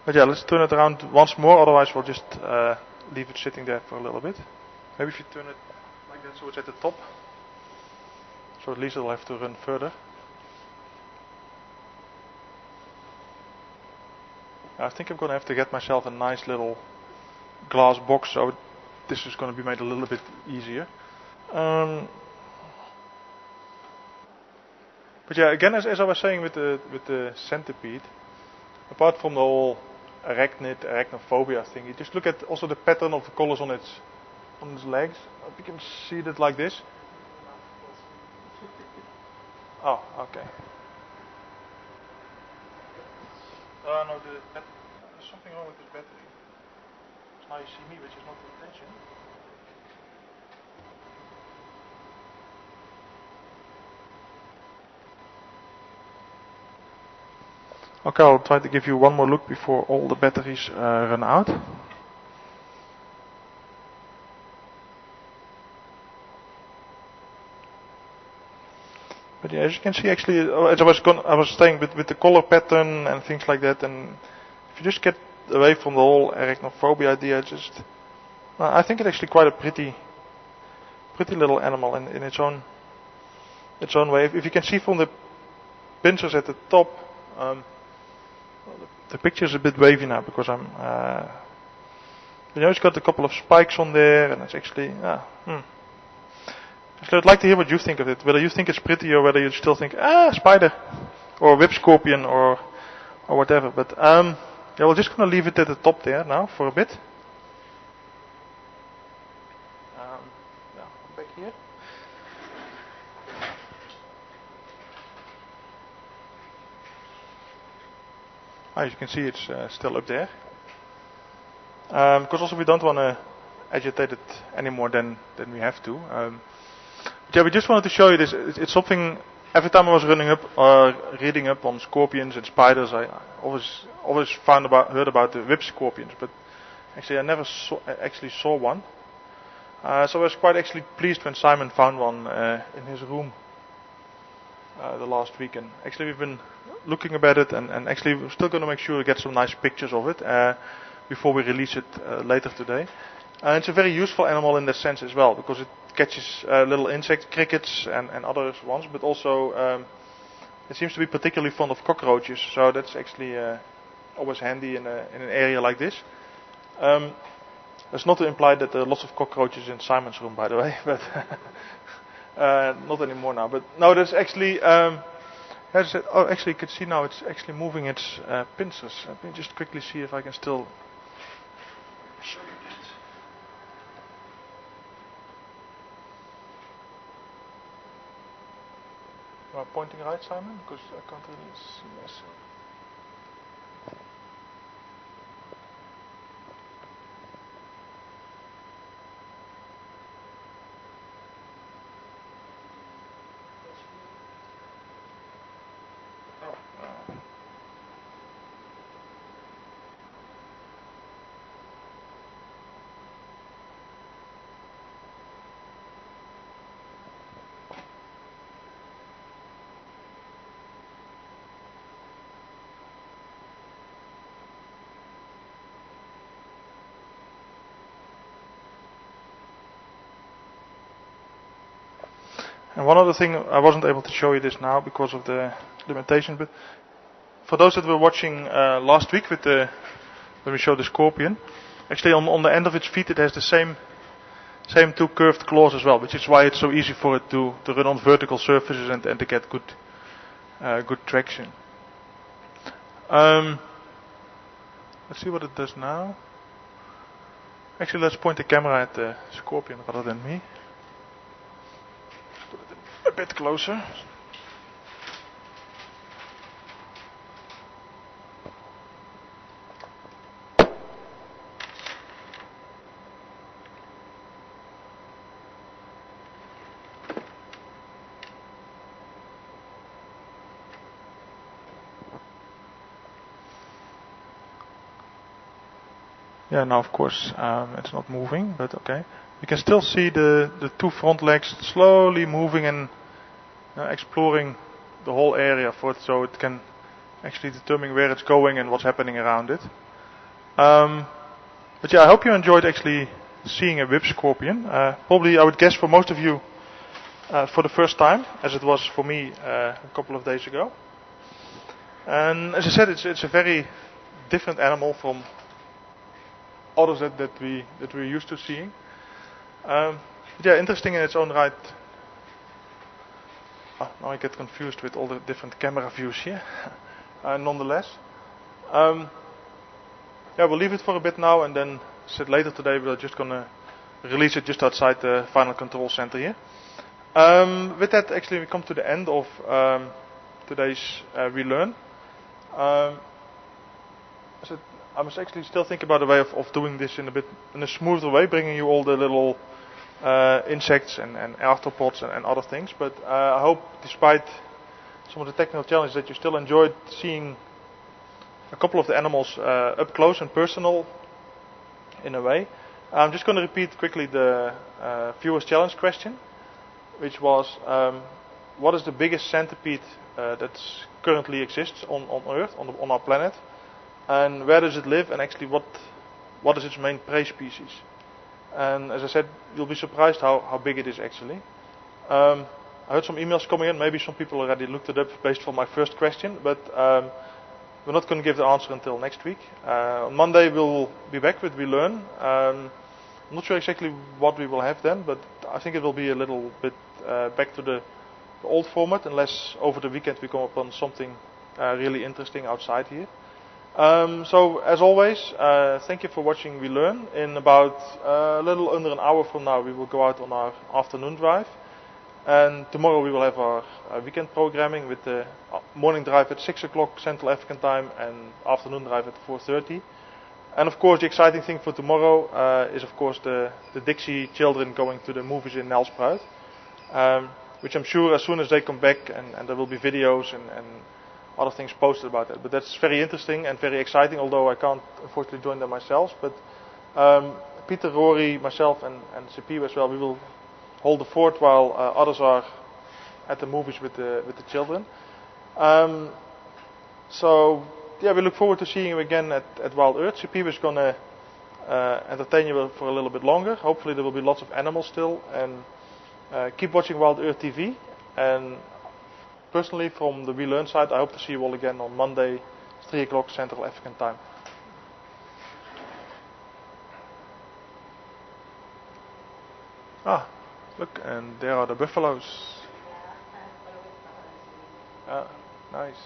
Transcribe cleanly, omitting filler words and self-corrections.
But yeah, let's turn it around once more, otherwise we'll just leave it sitting there for a little bit. Maybe if you turn it like that so it's at the top, so at least it'll have to run further. I think I'm going to have to get myself a nice little glass box, so this is going to be made a little bit easier. But yeah, again, as I was saying with the centipede, apart from the whole arachnophobia thing, you just look at also the pattern of the colors on its legs. I hope you can see that like this. Oh, okay. No, there's something wrong with this battery. So now you see me, which is not the intention. Okay, I'll try to give you one more look before all the batteries run out. But yeah, as you can see, actually, as I was saying with the color pattern and things like that, and if you just get away from the whole arachnophobia idea, I think it's actually quite a pretty little animal in its own way. If you can see from the pincers at the top, the picture is a bit wavy now because it's got a couple of spikes on there, and it's actually, Actually, I'd like to hear what you think of it. Whether you think it's pretty or whether you still think, spider, or whip scorpion, or whatever. But yeah, we're just going to leave it at the top there now for a bit. Back here. As you can see, it's still up there. Because also we don't want to agitate it any more than we have to. Yeah, we just wanted to show you this. It's something. Every time I was reading up on scorpions and spiders, I always heard about the whip scorpions, but actually I never saw one. So I was quite actually pleased when Simon found one in his room the last weekend. Actually, we've been looking about it, and actually we're still going to make sure we get some nice pictures of it before we release it later today. It's a very useful animal in that sense as well, because it catches little insect crickets and other ones, but also it seems to be particularly fond of cockroaches, so that's actually always handy in an area like this. That's not to imply that there are lots of cockroaches in Simon's room, by the way, but not anymore now. But no, that's actually, actually you can see now it's actually moving its pincers. Let me just quickly see if I can still show you that. Am I pointing right, Simon? Because I can't really see myself. And one other thing, I wasn't able to show you this now because of the limitation, but for those that were watching last week when we showed the scorpion, actually on the end of its feet it has the same two curved claws as well, which is why it's so easy for it to run on vertical surfaces and to get good traction. Let's see what it does now. Actually, let's point the camera at the scorpion rather than me. Put it a bit closer. Yeah, now of course it's not moving, but okay. You can still see the two front legs slowly moving and exploring the whole area so it can actually determine where it's going and what's happening around it. But yeah, I hope you enjoyed actually seeing a whip scorpion. Probably, I would guess, for most of you, for the first time, as it was for me a couple of days ago. And as I said, it's a very different animal from others that we're used to seeing. But yeah, interesting in its own right. Now I get confused with all the different camera views here. Nonetheless, yeah, we'll leave it for a bit now, and then said later today we're just gonna release it just outside the final control center here. With that, actually, we come to the end of today's WElearn. So I must actually still think about a way of doing this in a smoother way, bringing you all the little insects and arthropods and other things. But I hope, despite some of the technical challenges, that you still enjoyed seeing a couple of the animals up close and personal in a way. I'm just going to repeat quickly the viewers challenge question, which was what is the biggest centipede that currently exists on Earth, on our planet, and where does it live, and actually what is its main prey species? And as I said, you'll be surprised how big it is actually. I heard some emails coming in, maybe some people already looked it up based on my first question, but we're not going to give the answer until next week. On Monday we'll be back with WElearn. I'm not sure exactly what we will have then, but I think it will be a little bit back to the old format, unless over the weekend we come upon something really interesting outside here. So as always, thank you for watching WElearn. In about a little under an hour from now we will go out on our afternoon drive. And tomorrow we will have our weekend programming with the morning drive at 6 o'clock Central African time and afternoon drive at 4:30. And of course the exciting thing for tomorrow is of course the Dixie children going to the movies in Nelspruit, which I'm sure as soon as they come back and there will be videos and other things posted about that. But that's very interesting and very exciting, although I can't unfortunately join them myself. But Peter, Rory, myself and CPU as well, we will hold the fort while others are at the movies with the children. So yeah, we look forward to seeing you again at Wild Earth. CPU is going to entertain you for a little bit longer. Hopefully there will be lots of animals still, and keep watching Wild Earth TV. And personally, from the WElearn side, I hope to see you all again on Monday, 3 o'clock Central African time. Look, and there are the buffaloes. Nice.